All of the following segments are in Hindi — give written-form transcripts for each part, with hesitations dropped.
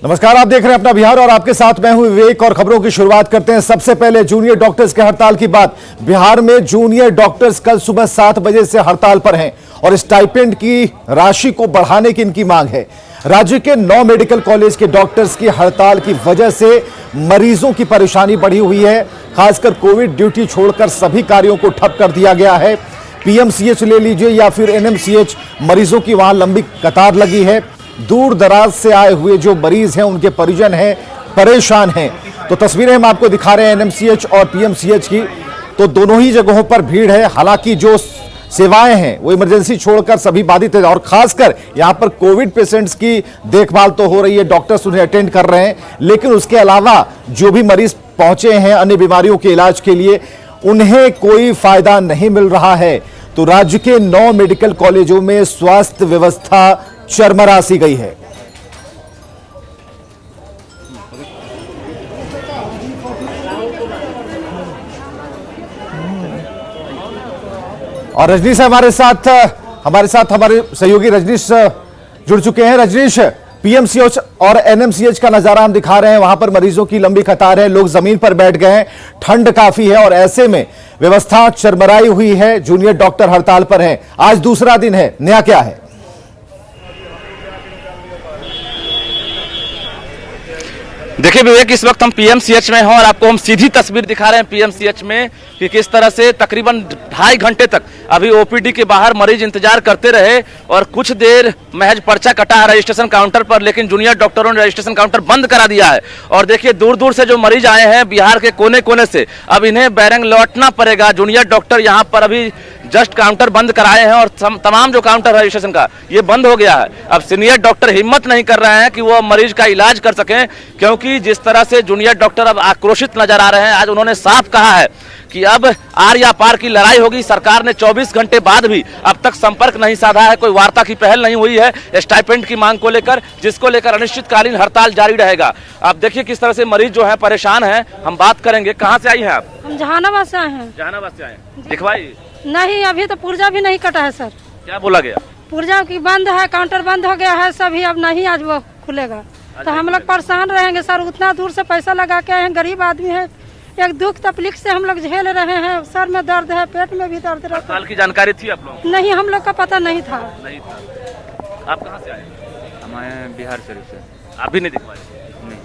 नमस्कार, आप देख रहे हैं अपना बिहार और आपके साथ मैं हूं विवेक। और खबरों की शुरुआत करते हैं। सबसे पहले जूनियर डॉक्टर्स के हड़ताल की बात। बिहार में जूनियर डॉक्टर्स कल सुबह 7 बजे से हड़ताल पर हैं और स्टाइपेंड की राशि को बढ़ाने की इनकी मांग है। राज्य के 9 मेडिकल कॉलेज के डॉक्टर्स की हड़ताल की वजह से मरीजों की परेशानी बढ़ी हुई है। खासकर कोविड ड्यूटी छोड़कर सभी कार्यों को ठप कर दिया गया है। पीएमसीएच ले लीजिए या फिर एनएमसीएच, मरीजों की वहां लंबी कतार लगी है। दूर दराज से आए हुए जो मरीज हैं, उनके परिजन हैं, परेशान हैं। तो तस्वीरें हम आपको दिखा रहे हैं एनएमसीएच और पीएमसीएच की। तो दोनों ही जगहों पर भीड़ है। हालांकि जो सेवाएं हैं वो इमरजेंसी छोड़कर सभी बाधित है और खासकर यहां पर कोविड पेशेंट्स की देखभाल तो हो रही है, डॉक्टर्स उन्हें अटेंड कर रहे हैं, लेकिन उसके अलावा जो भी मरीज पहुंचे हैं अन्य बीमारियों के इलाज के लिए, उन्हें कोई फायदा नहीं मिल रहा है। तो राज्य के 9 मेडिकल कॉलेजों में स्वास्थ्य व्यवस्था चरमरा सी गई है। और रजनीश हमारे साथ हमारे सहयोगी रजनीश जुड़ चुके हैं। रजनीश, पीएमसीएच और एनएमसीएच का नजारा हम दिखा रहे हैं। वहां पर मरीजों की लंबी कतार है, लोग जमीन पर बैठ गए हैं, ठंड काफी है और ऐसे में व्यवस्था चरमराई हुई है। जूनियर डॉक्टर हड़ताल पर हैं। आज दूसरा दिन है, नया क्या है? देखिए विवेक, इस वक्त हम पीएमसीएच में हैं और आपको हम सीधी तस्वीर दिखा रहे हैं पीएमसीएच में कि किस तरह से तकरीबन 2.5 घंटे तक अभी ओपीडी के बाहर मरीज इंतजार करते रहे और कुछ देर महज पर्चा कटा है रजिस्ट्रेशन काउंटर पर, लेकिन जूनियर डॉक्टरों ने रजिस्ट्रेशन काउंटर बंद करा दिया है। और देखिए दूर दूर से जो मरीज आए हैं बिहार के कोने कोने से, अब इन्हें बैरंग लौटना पड़ेगा। जूनियर डॉक्टर यहाँ पर अभी जस्ट काउंटर बंद कराए हैं और तमाम जो काउंटर रजिस्ट्रेशन का ये बंद हो गया है। अब सीनियर डॉक्टर हिम्मत नहीं कर रहे हैं कि वो मरीज का इलाज कर सकें, क्योंकि जिस तरह से जूनियर डॉक्टर अब आक्रोशित नजर आ रहे हैं। आज उन्होंने साफ कहा है कि अब आर या पार की लड़ाई होगी। सरकार ने 24 घंटे बाद भी अब तक संपर्क नहीं साधा है, कोई वार्ता की पहल नहीं हुई है स्टाइपेंड की मांग को लेकर, जिसको लेकर अनिश्चितकालीन हड़ताल जारी रहेगा। अब देखिए किस तरह से मरीज जो है परेशान है। हम बात करेंगे, कहाँ से आई हैं आप? हम जहानाबाद से आए हैं। जहानाबाद से आए हैं, दिखवाई नहीं, अभी तो पुर्जा भी नहीं कटा है सर। क्या बोला गया? पुर्जा की बंद है, काउंटर बंद हो गया है सभी, अब नहीं आज वो खुलेगा। तो हम लोग परेशान रहेंगे सर। उतना दूर से पैसा लगा के आए हैं, गरीब आदमी है, एक दुख तकलीफ से हम लोग झेल रहे हैं। सर में दर्द है, पेट में भी दर्द रहता है। हड़ताल की जानकारी थी आप लोगों को? नहीं, हम लोग का पता नहीं था। नहीं था। आप कहाँ से आए? हमारे बिहार शरीफ से। आप भी नहीं दिखवाए? नहीं।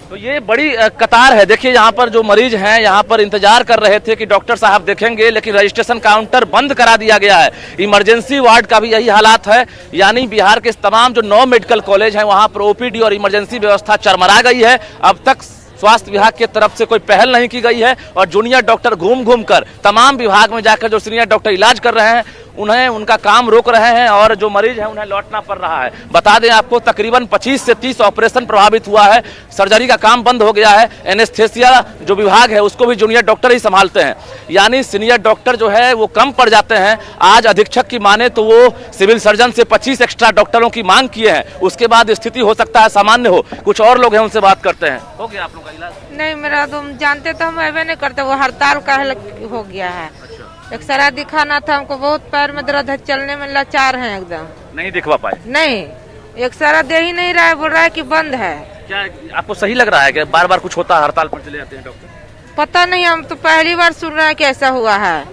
तो ये बड़ी कतार है। देखिए यहाँ पर जो मरीज हैं यहाँ पर इंतजार कर रहे थे कि डॉक्टर साहब देखेंगे, लेकिन रजिस्ट्रेशन काउंटर बंद करा दिया गया है। इमरजेंसी वार्ड का भी यही हालात है, यानी बिहार के तमाम जो 9 मेडिकल कॉलेज हैं वहाँ पर ओपीडी और इमरजेंसी व्यवस्था चरमरा गई है। अब तक स्वास्थ्य विभाग की तरफ से कोई पहल नहीं की गई है और जूनियर डॉक्टर घूम घूम कर तमाम विभाग में जाकर जो सीनियर डॉक्टर इलाज कर रहे हैं उन्हें उनका काम रोक रहे हैं और जो मरीज हैं उन्हें लौटना पड़ रहा है। बता दें आपको, तकरीबन 25 से 30 ऑपरेशन प्रभावित हुआ है। सर्जरी का काम बंद हो गया है। एनेस्थेसिया जो विभाग है उसको भी जूनियर डॉक्टर ही संभालते हैं, यानी सीनियर डॉक्टर जो है वो कम पड़ जाते हैं। आज अधीक्षक की माने तो वो सिविल सर्जन से 25 एक्स्ट्रा डॉक्टरों की मांग किए हैं। उसके बाद स्थिति हो सकता है सामान्य हो। कुछ और लोग हैं, उनसे बात करते हैं। हो गया आप लोग का इलाज? नहीं, मेरा तो जानते तो हम ऐसे नहीं करते, वो हड़ताल का हो गया है। एक्सरा दिखाना था हमको, बहुत पैर में दर्द है, चलने में लाचार हैं एकदम। नहीं दिखवा पाए? नहीं, एक्सरा दे ही नहीं रहा है, बोल रहा है कि बंद है। क्या आपको सही लग रहा है कि बार बार कुछ होता है, हड़ताल पर चले जाते हैं डॉक्टर? पता नहीं, हम तो पहली बार सुन रहे हैं कि ऐसा हुआ है।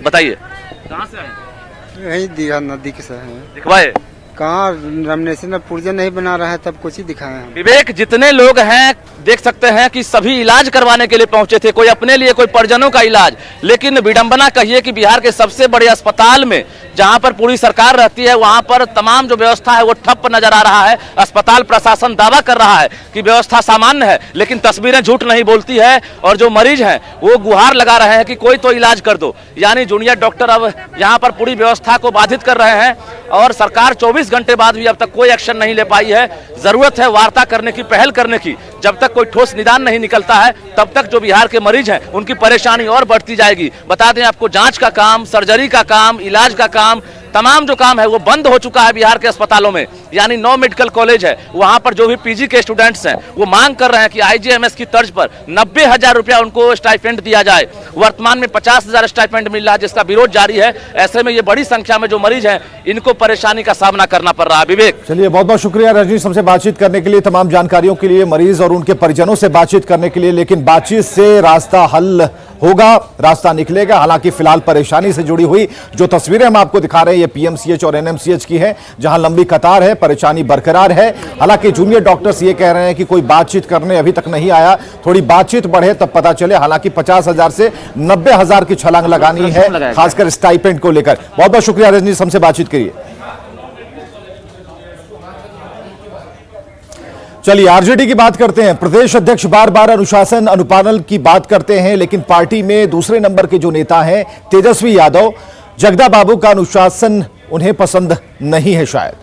बताइए कहाँ से आए? यही दीघा नदी के से हैं। दिखवाए? कहाँ नॉमिनेशन में पुर्जा नहीं बना रहा है, तब कुछ ही दिखाए हैं। विवेक, जितने लोग हैं देख सकते हैं कि सभी इलाज करवाने के लिए पहुंचे थे, कोई अपने लिए, कोई परिजनों का इलाज। लेकिन विडंबना कहिए कि बिहार के सबसे बड़े अस्पताल में जहां पर पूरी सरकार रहती है वहां पर तमाम जो व्यवस्था है वो ठप नजर आ रहा है। अस्पताल प्रशासन दावा कर रहा है कि व्यवस्था सामान्य है, लेकिन तस्वीरें झूठ नहीं बोलती है और जो मरीज हैं वो गुहार लगा रहे हैं कि कोई तो इलाज कर दो। यानी जूनियर डॉक्टर अब यहाँ पर पूरी व्यवस्था को बाधित कर रहे हैं और सरकार 24 घंटे बाद भी अब तक कोई एक्शन नहीं ले पाई है। जरूरत है वार्ता करने की, पहल करने की। जब तक कोई ठोस निदान नहीं निकलता है तब तक जो बिहार के मरीज हैं उनकी परेशानी और बढ़ती जाएगी। बता दें आपको, जांच का काम, सर्जरी का काम, इलाज का काम तमाम जो काम है वो बंद हो चुका है बिहार के अस्पतालों में। यानी 9 मेडिकल कॉलेज है, वहां पर जो भी पीजी के स्टूडेंट्स हैं वो मांग कर रहे हैं कि आईजीएमएस की तर्ज पर 90,000 रुपया उनको स्टाइपेंड दिया जाए। वर्तमान में 50,000 स्टाइपेंड मिल रहा है, जिसका विरोध जारी है। ऐसे में ये बड़ी संख्या में जो मरीज हैं इनको परेशानी का सामना करना पड़ रहा है। विवेक, चलिए बहुत बहुत शुक्रिया रजनीश हमसे बातचीत करने के लिए, तमाम जानकारियों के लिए, मरीज और उनके परिजनों से बातचीत करने के लिए। लेकिन बातचीत से रास्ता हल होगा, रास्ता निकलेगा। हालांकि फिलहाल परेशानी से जुड़ी हुई जो तस्वीरें हम आपको दिखा रहे हैं ये पीएमसीएच और एनएमसीएच की है, जहां लंबी कतार है, परेशानी बरकरार है। हालांकि जूनियर डॉक्टर्स ये कह रहे हैं कि कोई बातचीत करने अभी तक नहीं आया, थोड़ी बातचीत बढ़े तब पता चले। हालांकि 50,000 से 90,000 की छलांग लगानी है, खासकर स्टाइपेंड को लेकर। बहुत बहुत शुक्रिया रजनीश हमसे बातचीत करिए। चलिए आरजेडी की बात करते हैं। प्रदेश अध्यक्ष बार बार अनुशासन अनुपालन की बात करते हैं, लेकिन पार्टी में दूसरे नंबर के जो नेता हैं तेजस्वी यादव, जगदा बाबू का अनुशासन उन्हें पसंद नहीं है शायद।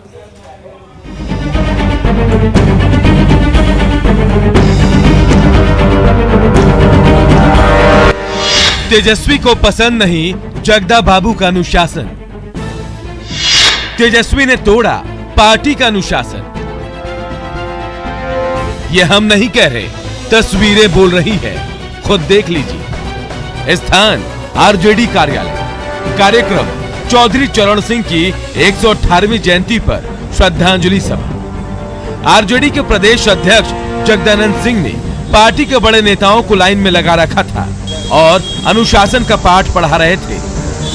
तेजस्वी को पसंद नहीं जगदा बाबू का अनुशासन। तेजस्वी ने तोड़ा पार्टी का अनुशासन। ये हम नहीं कह रहे, तस्वीरें बोल रही है, खुद देख लीजिए। स्थान आरजेडी कार्यालय। कार्यक्रम चौधरी चरण सिंह की 118वीं जयंती पर श्रद्धांजलि सभा। आरजेडी के प्रदेश अध्यक्ष जगदानंद सिंह ने पार्टी के बड़े नेताओं को लाइन में लगा रखा था और अनुशासन का पाठ पढ़ा रहे थे।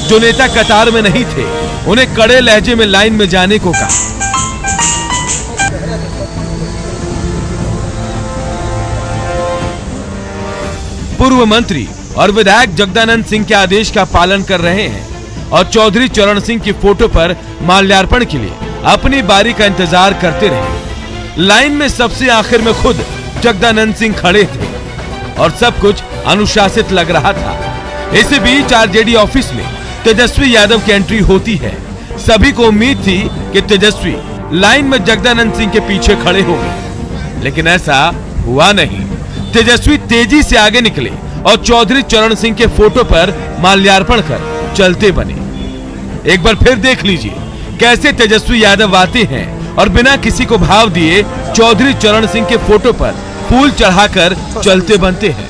जो नेता कतार में नहीं थे उन्हें कड़े लहजे में लाइन में जाने को कहा। पूर्व मंत्री और विधायक जगदानंद सिंह के आदेश का पालन कर रहे हैं और चौधरी चरण सिंह की फोटो पर माल्यार्पण के लिए अपनी बारी का इंतजार करते रहे। लाइन में सबसे आखिर में खुद जगदानंद सिंह खड़े थे और सब कुछ अनुशासित लग रहा था। इसी बीच आरजेडी ऑफिस में तेजस्वी यादव की एंट्री होती है। सभी को उम्मीद थी कि तेजस्वी लाइन में जगदानंद सिंह के पीछे खड़े होंगे, लेकिन ऐसा हुआ नहीं। तेजस्वी तेजी से आगे निकले और चौधरी चरण सिंह के फोटो पर माल्यार्पण कर चलते बने। एक बार फिर देख लीजिए कैसे तेजस्वी यादव आते हैं और बिना किसी को भाव दिए चौधरी चरण सिंह के फोटो पर फूल चढ़ाकर चलते बनते हैं।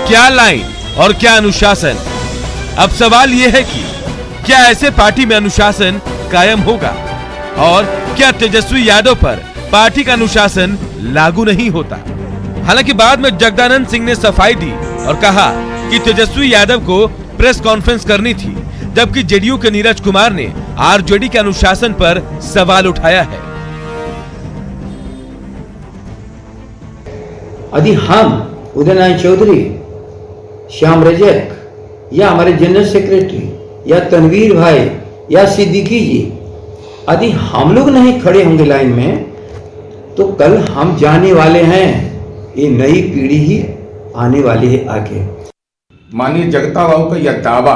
क्या लाइन और क्या अनुशासन। अब सवाल यह है कि क्या ऐसे पार्टी में अनुशासन कायम होगा और क्या तेजस्वी यादव पर पार्टी का अनुशासन लागू नहीं होता। हालांकि बाद में जगदानंद सिंह ने सफाई दी और कहा कि तेजस्वी यादव को प्रेस कॉन्फ्रेंस करनी थी, जबकि जेडीयू के नीरज कुमार ने आरजेडी के अनुशासन पर सवाल उठाया है। यदि हम उदय नारायण चौधरी, श्याम रजक या हमारे जनरल सेक्रेटरी या तनवीर भाई या सिद्दीकी जी, यदि हम लोग नहीं खड़े होंगे लाइन में तो कल हम जाने वाले हैं। ये नई पीढ़ी ही आने वाली है आगे। माननीय जगदा बाबू का यह दावा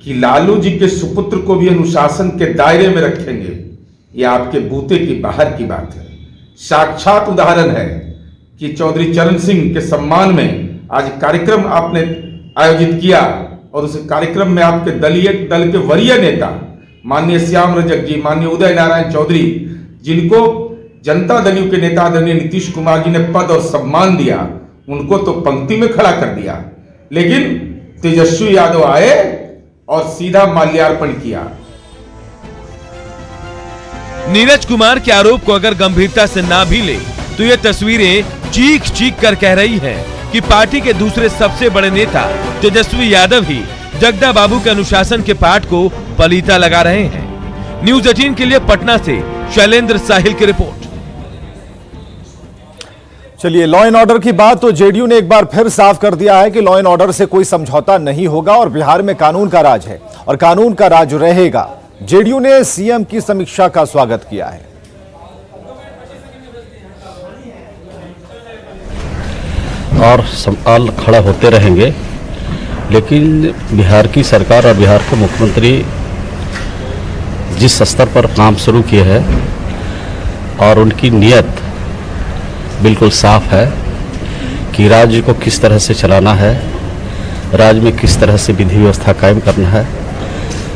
कि लालू जी के सुपुत्र को भी अनुशासन के दायरे में रखेंगे, यह आपके बूते की बाहर की बात है। साक्षात उदाहरण है कि चौधरी चरण सिंह के सम्मान में आज कार्यक्रम आपने आयोजित किया और उस कार्यक्रम में आपके दलीय दल के वरीय नेता माननीय श्याम रजक जी, माननीय उदय नारायण चौधरी, जिनको जनता दल के नेता आदरणीय नीतीश कुमार जी ने पद और सम्मान दिया, उनको तो पंक्ति में खड़ा कर दिया। लेकिन तेजस्वी यादव आए और सीधा माल्यार्पण किया। नीरज कुमार के आरोप को अगर गंभीरता से ना भी ले तो ये तस्वीरें चीख चीख कर कह रही हैं कि पार्टी के दूसरे सबसे बड़े नेता तेजस्वी यादव ही जगदा बाबू के अनुशासन के पाठ को पलीता लगा रहे हैं। न्यूज़ 18 के लिए पटना से शैलेंद्र साहिल की रिपोर्ट। चलिए लॉ एंड ऑर्डर की बात, तो जेडीयू ने एक बार फिर साफ कर दिया है कि लॉ एंड ऑर्डर से कोई समझौता नहीं होगा और बिहार में कानून का राज है और कानून का राज रहेगा। जेडीयू ने सीएम की समीक्षा का स्वागत किया है। और सवाल खड़ा होते रहेंगे, लेकिन बिहार की सरकार और बिहार के मुख्यमंत्री जिस स्तर पर काम शुरू किए हैं और उनकी नीयत बिल्कुल साफ है कि राज्य को किस तरह से चलाना है, राज्य में किस तरह से विधि व्यवस्था कायम करना है,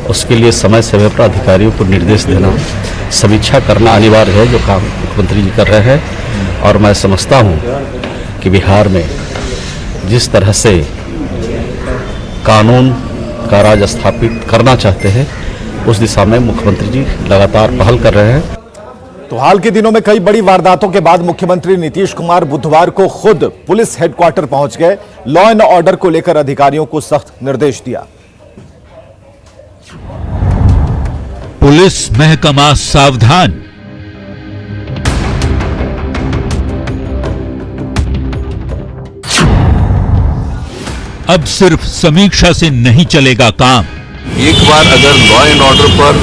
उसके लिए समय समय पर अधिकारियों को निर्देश देना, समीक्षा करना अनिवार्य है, जो काम मुख्यमंत्री जी कर रहे हैं। और मैं समझता हूँ कि बिहार में जिस तरह से कानून का राज स्थापित करना चाहते हैं, उस दिशा में मुख्यमंत्री जी लगातार पहल कर रहे हैं। तो हाल के दिनों में कई बड़ी वारदातों के बाद मुख्यमंत्री नीतीश कुमार बुधवार को खुद पुलिस हेडक्वार्टर पहुंच गए, लॉ एंड ऑर्डर को लेकर अधिकारियों को सख्त निर्देश दिया। पुलिस महकमा सावधान, अब सिर्फ समीक्षा से नहीं चलेगा काम। एक बार अगर लॉ एंड ऑर्डर पर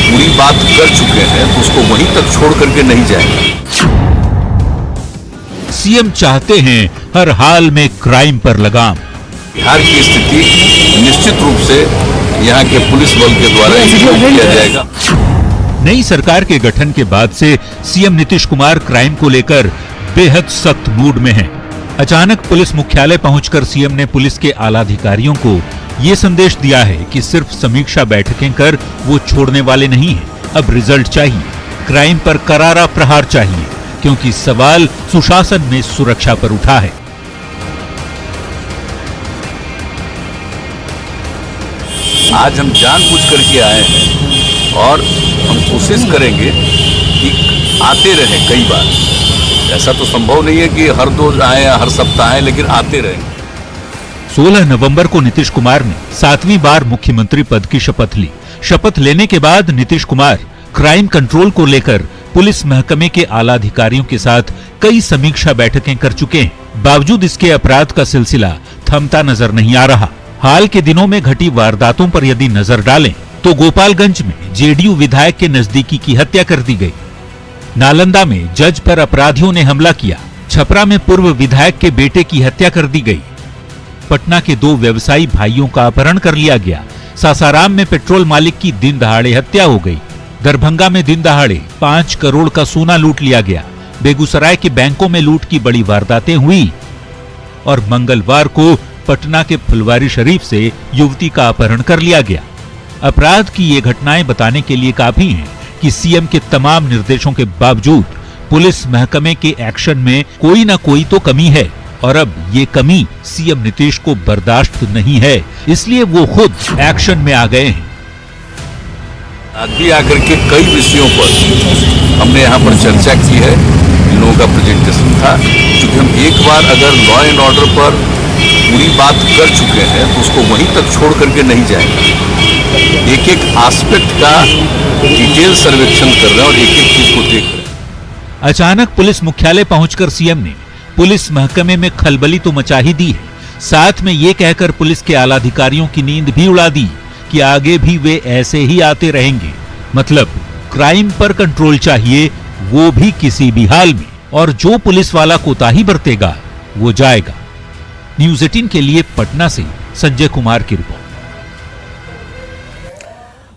पूरी बात कर चुके हैं तो उसको वहीं तक छोड़ करके नहीं जाएंगे। सीएम चाहते हैं हर हाल में क्राइम पर लगाम। बिहार की स्थिति निश्चित रूप से यहाँ के पुलिस बल के द्वारा इंप्रूव किया जाएगा। नई सरकार के गठन के बाद से सीएम नीतीश कुमार क्राइम को लेकर बेहद सख्त मूड में हैं। अचानक पुलिस मुख्यालय पहुंचकर सीएम ने पुलिस के आलाधिकारियों को ये संदेश दिया है कि सिर्फ समीक्षा बैठकें कर वो छोड़ने वाले नहीं हैं। अब रिजल्ट चाहिए, क्राइम पर करारा प्रहार चाहिए, क्योंकि सवाल सुशासन में सुरक्षा पर उठा है। आज हम जानबूझ करके आए हैं और हम कोशिश करेंगे कि आते रहे कई बार। ऐसा तो संभव नहीं है कि हर रोज आए हर सप्ताह आए, लेकिन आते रहेंगे। 16 नवंबर को नीतीश कुमार ने 7वीं बार मुख्यमंत्री पद की शपथ ली। शपथ लेने के बाद नीतीश कुमार क्राइम कंट्रोल को लेकर पुलिस महकमे के आलाधिकारियों के साथ कई समीक्षा बैठकें कर चुके हैं। बावजूद इसके अपराध का सिलसिला थमता नजर नहीं आ रहा। हाल के दिनों में घटी वारदातों पर यदि नजर डालें तो गोपालगंज में जेडीयू विधायक के नजदीकी की हत्या कर दी गई, नालंदा में जज पर अपराधियों ने हमला किया, छपरा में पूर्व विधायक के बेटे की हत्या कर दी गई, पटना के 2 व्यवसायी भाइयों का अपहरण कर लिया गया, सासाराम में पेट्रोल मालिक की दिन दहाड़े हत्या हो गई, दरभंगा में दिन दहाड़े 5 करोड़ का सोना लूट लिया गया, बेगूसराय के बैंकों में लूट की बड़ी वारदातें हुई और मंगलवार को पटना के फुलवारी शरीफ से युवती का अपहरण कर लिया गया। अपराध की ये घटनाएं बताने के लिए काफी हैं कि सीएम के तमाम निर्देशों के बावजूद पुलिस महकमे के एक्शन में कोई ना कोई तो कमी है और अब ये कमी सीएम नीतीश को बर्दाश्त नहीं है, इसलिए वो खुद एक्शन में आ गए हैं। आज भी आकर के कई विषयों पर हमने यहाँ पर चर्चा की है, इन लोगों का प्रेजेंटेशन था। क्योंकि हम एक बार अगर लॉ एंड ऑर्डर पर पूरी बात कर चुके हैं तो उसको वहीं तक छोड़ करके नहीं जाएंगे। एक एक एस्पेक्ट का डिटेल सर्वेक्षण कर रहे हैं और एक एक चीज को देख रहे हैं। अचानक पुलिस मुख्यालय पहुंचकर सीएम ने पुलिस महकमे में खलबली तो मचा ही दी है, साथ में ये कहकर पुलिस के आलाधिकारियों की नींद भी उड़ा दी कि आगे भी वे ऐसे ही आते रहेंगे। मतलब क्राइम पर कंट्रोल चाहिए, वो भी किसी भी हाल में, और जो पुलिस वाला कोताही बरतेगा वो जाएगा। न्यूज़ 18 के लिए पटना से संजय कुमार की रिपोर्ट।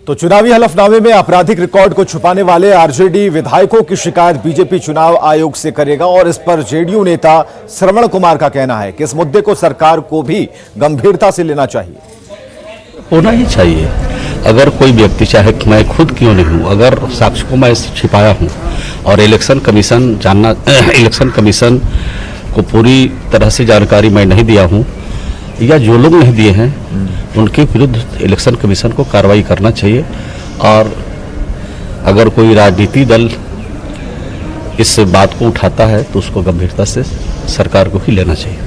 तो चुनावी हलफनामे में आपराधिक रिकॉर्ड को छुपाने वाले आरजेडी विधायकों की शिकायत बीजेपी चुनाव आयोग से करेगा और इस पर जेडीयू नेता श्रवण कुमार का कहना है कि इस मुद्दे को सरकार को भी गंभीरता से लेना चाहिए। होना ही चाहिए। अगर कोई व्यक्ति, चाहे मैं खुद क्यों नहीं हूं, अगर साक्ष्य को मैं छिपाया हूं और इलेक्शन कमीशन को पूरी तरह से जानकारी मैं नहीं दिया हूं या जो लोग नहीं दिए हैं उनके विरुद्ध इलेक्शन कमीशन को कार्रवाई करना चाहिए। और अगर कोई राजनीतिक दल इस बात को उठाता है तो उसको गंभीरता से सरकार को ही लेना चाहिए।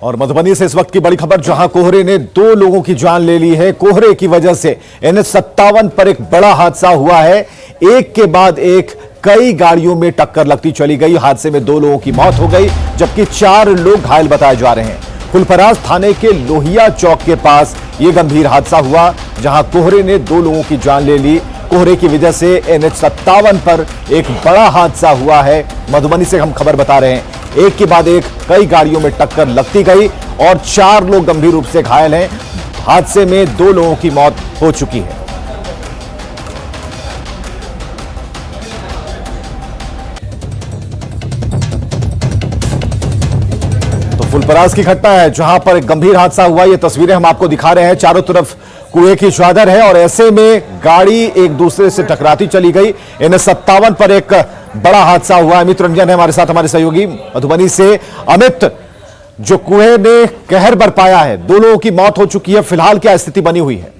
और मधुबनी से इस वक्त की बड़ी खबर, जहां कोहरे ने 2 लोगों की जान ले ली है। कोहरे की वजह से NH57 पर एक बड़ा हादसा हुआ है। एक के बाद एक कई गाड़ियों में टक्कर लगती चली गई। हादसे में 2 लोगों की मौत हो गई जबकि 4 लोग घायल बताए जा रहे हैं। फुलपरास थाने के लोहिया चौक के पास यह गंभीर हादसा हुआ जहां कोहरे ने 2 लोगों की जान ले ली। कोहरे की वजह से NH57 पर एक बड़ा हादसा हुआ है। मधुबनी से हम खबर बता रहे हैं, एक के बाद एक कई गाड़ियों में टक्कर लगती गई और 4 लोग गंभीर रूप से घायल हैं। हादसे में 2 लोगों की मौत हो चुकी है। बराज की घटना है जहां पर एक गंभीर हादसा हुआ। ये तस्वीरें हम आपको दिखा रहे हैं। चारों तरफ कुएं की चादर है और ऐसे में गाड़ी एक दूसरे से टकराती चली गई। N57 पर एक बड़ा हादसा हुआ। अमित रंजन है हमारे साथ, हमारे सहयोगी मधुबनी से। अमित, जो कुएं ने कहर बरपाया है, 2 लोगों की मौत हो चुकी है, फिलहाल क्या स्थिति बनी हुई है?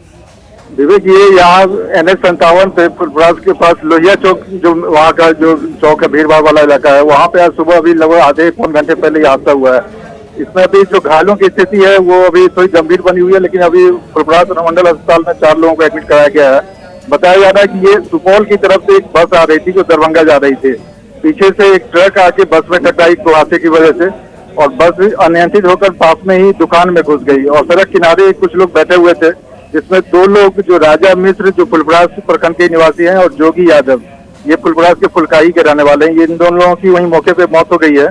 विवेक, ये यहाँ NH57 पे फुलपरास के पास लोहिया चौक, जो वहाँ का जो चौक है, भीड़ भाड़ वाला इलाका है, वहाँ पे आज सुबह अभी लगभग आधे पौन घंटे पहले ये हादसा हुआ है। इसमें अभी जो घायलों की स्थिति है वो अभी थोड़ी गंभीर बनी हुई है, लेकिन अभी फुलपरास अनुमंडल अस्पताल में 4 लोगों को एडमिट कराया गया है। बताया जा रहा है कि ये सुपौल की तरफ से एक बस आ रही थी जो दरभंगा जा रही थी। पीछे से एक ट्रक आके बस में टकराई कुहासे की वजह से, और बस अनियंत्रित होकर पास में ही दुकान में घुस गई। और सड़क किनारे कुछ लोग बैठे हुए थे, जिसमें 2 लोग, जो राजा मिश्र जो फुलपरास प्रखंड के निवासी हैं, और जोगी यादव, ये फुलपरास के फुलकाही के रहने वाले हैं। ये इन दोनों लोगों की वहीं मौके पे मौत हो गई है।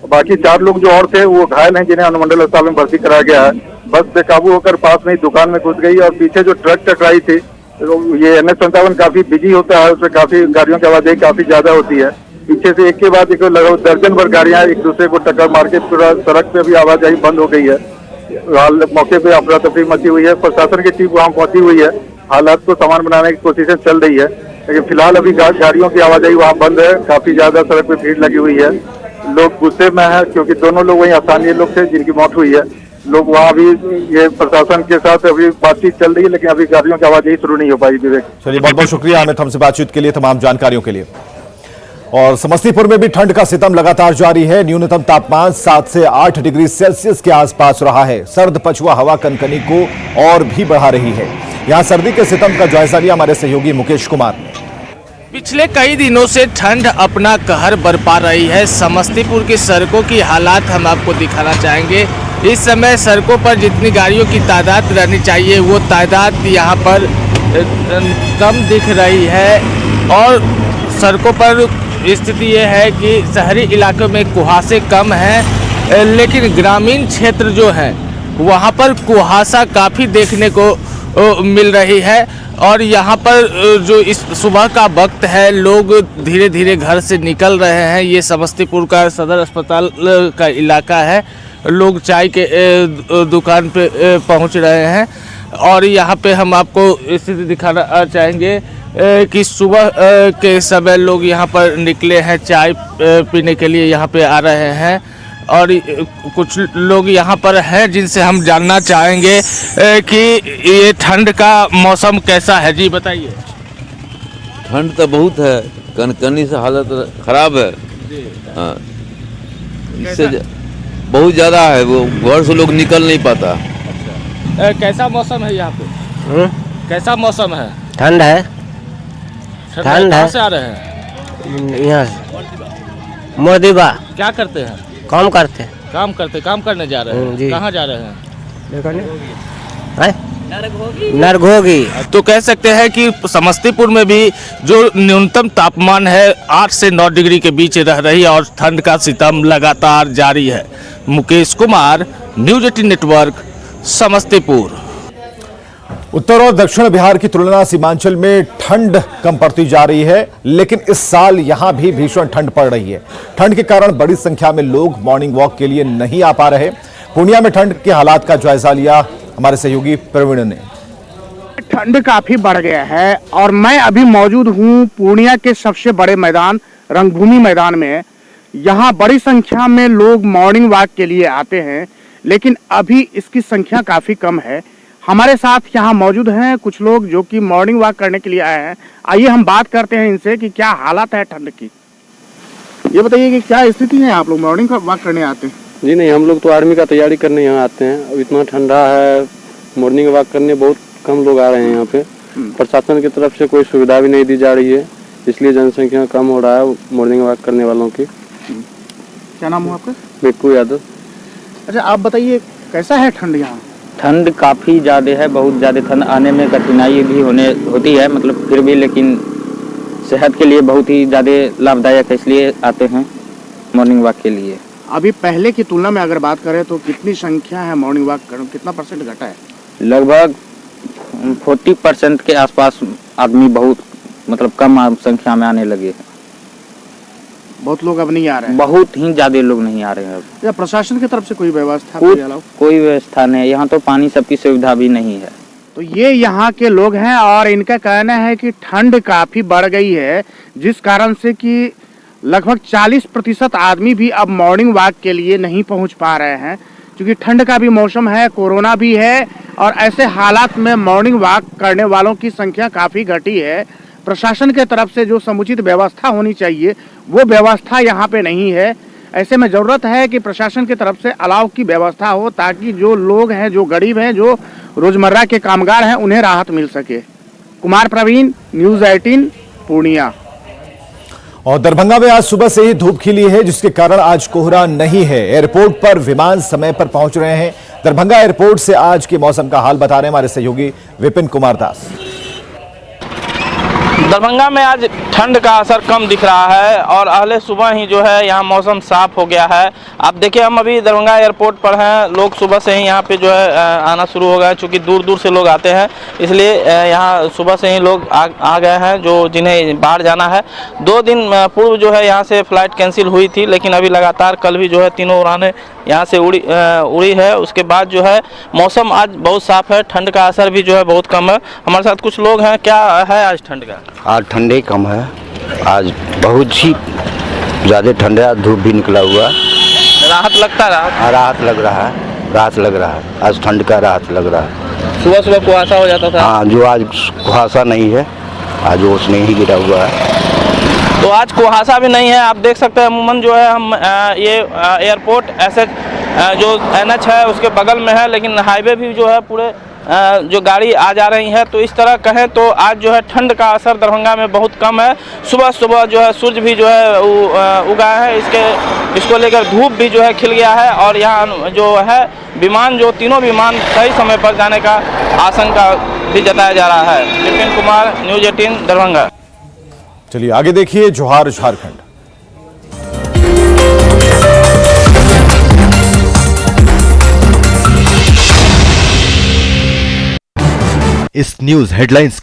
बाकी 4 लोग जो और थे वो घायल हैं, जिन्हें अनुमंडल अस्पताल में भर्ती कराया गया है। बस बेकाबू होकर पास में ही दुकान में घुस गई, और पीछे जो ट्रक टकराई थी, ये NH57 काफी बिजी होता है, उसमें काफी गाड़ियों की आवाजाही काफी ज्यादा होती है। पीछे से एक के बाद एक लगभग दर्जन भर गाड़ियां एक दूसरे को टक्कर मार के पूरा सड़क पे भी आवाजाही बंद हो गई है। हाल मौके पे अफरा तफरी मची हुई है। प्रशासन की टीम वहाँ पहुंची हुई है। हालात को सामान्य बनाने की कोशिशें चल रही है, लेकिन फिलहाल अभी गाड़ियों की आवाजाही वहाँ बंद है। काफी ज्यादा सड़क पे भीड़ लगी हुई है। लोग गुस्से में है, क्योंकि दोनों लोग वही स्थानीय लोग थे जिनकी मौत हुई है। लोग वहाँ अभी ये प्रशासन के साथ अभी बातचीत चल रही है, लेकिन अभी गाड़ियों की आवाजाही शुरू नहीं हो पाई। विवेक, चलिए, बहुत बहुत शुक्रिया अमित हमसे बातचीत के लिए, तमाम जानकारियों के लिए। और समस्तीपुर में भी ठंड का सितम लगातार जारी है। न्यूनतम तापमान 7 से 8 डिग्री सेल्सियस के आसपास रहा है। सर्द पछुआ हवा कनकनी को और भी बढ़ा रही है। यहां सर्दी के सितम का जायजा लिया हमारे सहयोगी मुकेश कुमार। पिछले कई दिनों से ठंड अपना कहर बरपा रही है। समस्तीपुर की सड़कों की हालात हम आपको दिखाना चाहेंगे। इस समय सड़कों पर जितनी गाड़ियों की तादाद रहनी चाहिए वो तादाद यहाँ पर कम दिख रही है। और सड़कों पर स्थिति ये है कि शहरी इलाकों में कुहासे कम हैं, लेकिन ग्रामीण क्षेत्र जो है वहाँ पर कुहासा काफ़ी देखने को मिल रही है। और यहाँ पर जो इस सुबह का वक्त है, लोग धीरे धीरे घर से निकल रहे हैं। ये समस्तीपुर का सदर अस्पताल का इलाका है। लोग चाय के दुकान पे पहुँच रहे हैं। और यहाँ पे हम आपको स्थिति दिखाना चाहेंगे कि सुबह के समय लोग यहाँ पर निकले हैं, चाय पीने के लिए यहाँ पे आ रहे हैं। और कुछ लोग यहाँ पर हैं जिनसे हम जानना चाहेंगे कि ये ठंड का मौसम कैसा है। जी बताइए। ठंड तो बहुत है, कनकनी से हालत खराब है। हाँ, इससे बहुत ज़्यादा है, वो घर से लोग निकल नहीं पाता। कैसा मौसम है यहाँ पे? कैसा मौसम है? ठंड है। ठंड है। से आ रहे हैं यहाँ से मोरदीबा। क्या करते हैं? काम करते हैं। काम करने जा रहे हैं। कहाँ जा रहे हैं? नरघोगी। तो कह सकते हैं कि समस्तीपुर में भी जो न्यूनतम तापमान है 8 से 9 डिग्री के बीच रह रही है और ठंड का सितम लगातार जारी है। Mukesh Kumar, news 18 network, Samastipur. उत्तर और दक्षिण बिहार की तुलना सीमांचल में ठंड कम पड़ती जा रही है, लेकिन इस साल यहां भी भीषण ठंड पड़ रही है। ठंड के कारण बड़ी संख्या में लोग मॉर्निंग वॉक के लिए नहीं आ पा रहे। पूर्णिया में ठंड के हालात का जायजा लिया हमारे सहयोगी प्रवीण ने। ठंड काफी बढ़ गया है और मैं अभी मौजूद हूं पूर्णिया के सबसे बड़े मैदान रंगभूमि मैदान में। यहां बड़ी संख्या में लोग मॉर्निंग वॉक के लिए आते हैं, लेकिन अभी इसकी संख्या काफी कम है। हमारे साथ यहाँ मौजूद हैं कुछ लोग जो कि मॉर्निंग वॉक करने के लिए आए हैं। आइए हम बात करते हैं इनसे कि क्या हालत है ठंड की। ये बताइए कि क्या स्थिति है, आप लोग मॉर्निंग वॉक करने आते हैं? जी नहीं, हम लोग तो आर्मी का तैयारी करने यहाँ आते हैं। अब इतना ठंडा है, मॉर्निंग वॉक करने बहुत कम लोग आ रहे हैं यहाँ पे। प्रशासन की तरफ से कोई सुविधा भी नहीं दी जा रही है, इसलिए जनसंख्या कम हो रहा है मॉर्निंग वॉक करने वालों की। क्या नाम है आपका? मिक्कू यादव। अच्छा, आप बताइए कैसा है ठंड यहाँ? ठंड काफ़ी ज़्यादा है, बहुत ज़्यादा ठंड। आने में कठिनाई भी होती है, मतलब फिर भी, लेकिन सेहत के लिए बहुत ही ज़्यादा लाभदायक है, इसलिए आते हैं मॉर्निंग वॉक के लिए। अभी पहले की तुलना में अगर बात करें तो कितनी संख्या है मॉर्निंग वॉक करने, कितना परसेंट घटा है? लगभग 40% के आसपास आदमी बहुत मतलब कम संख्या में आने लगे हैं। बहुत लोग अब नहीं आ रहे हैं। बहुत ही ज्यादा लोग नहीं आ रहे हैं अब। या प्रशासन की तरफ से कोई व्यवस्था कोई व्यवस्था नहीं, यहाँ तो पानी सबकी सुविधा भी नहीं है। तो ये यहाँ के लोग हैं और इनका कहना है कि ठंड काफी बढ़ गई है, जिस कारण से कि लगभग 40% आदमी भी अब मॉर्निंग वॉक के लिए नहीं पहुँच पा रहे हैं, क्योंकि ठंड का भी मौसम है, कोरोना भी है और ऐसे हालात में मॉर्निंग वॉक करने वालों की संख्या काफी घटी है। प्रशासन के तरफ से जो समुचित व्यवस्था होनी चाहिए वो व्यवस्था यहाँ पे नहीं है। ऐसे में ज़रूरत है कि प्रशासन की तरफ से अलाव की व्यवस्था हो, ताकि जो लोग हैं, जो गरीब हैं, जो रोजमर्रा के कामगार हैं, उन्हें राहत मिल सके। कुमार प्रवीण, न्यूज़ 18 पूर्णिया। और दरभंगा में आज सुबह से ही धूप खिली है, जिसके कारण आज कोहरा नहीं है। एयरपोर्ट पर विमान समय पर पहुंच रहे हैं। दरभंगा एयरपोर्ट से आज के मौसम का हाल बता रहे हैं हमारे सहयोगी विपिन कुमार दास। दरभंगा में आज ठंड का असर कम दिख रहा है और अगले सुबह ही जो है यहाँ मौसम साफ हो गया है। आप देखिए, हम अभी दरभंगा एयरपोर्ट पर हैं। लोग सुबह से ही यहाँ पे जो है आना शुरू हो गए, चूँकि दूर दूर से लोग आते हैं, इसलिए यहाँ सुबह से ही लोग आ गए हैं जो जिन्हें बाहर जाना है। 2 दिन पूर्व जो है यहाँ से फ्लाइट कैंसिल हुई थी, लेकिन अभी लगातार कल भी जो है 3 उड़ानें यहाँ से उड़ी है। उसके बाद जो है मौसम आज बहुत साफ है, ठंड का असर भी जो है बहुत कम है। हमारे साथ कुछ लोग हैं, क्या है आज ठंड का? आज ठंडे कम है, आज बहुत ही ज़्यादा ठंड है, धूप भी निकला हुआ। राहत लगता है? राहत लग रहा है, राहत लग रहा है, आज ठंड का राहत लग रहा है। सुबह सुबह कुहासा हो जाता था? हाँ, जो आज कुहासा नहीं है, आज ओस नहीं गिरा हुआ है। तो आज कुहासा भी नहीं है। आप देख सकते हैं अमूमन जो है हम ये एयरपोर्ट ऐसे जो NH है उसके बगल में है, लेकिन हाईवे भी जो है पूरे जो गाड़ी आ जा रही है। तो इस तरह कहें तो आज जो है ठंड का असर दरभंगा में बहुत कम है। सुबह सुबह जो है सूर्य भी जो है उगा है, इसको लेकर धूप भी जो है खिल गया है और यहाँ जो है विमान, जो तीनों विमान सही समय पर जाने का आशंका भी जताया जा रहा है। विपिन कुमार, न्यूज़ 18 दरभंगा। चलिए आगे देखिए जोहार झारखंड। इस न्यूज हेडलाइंस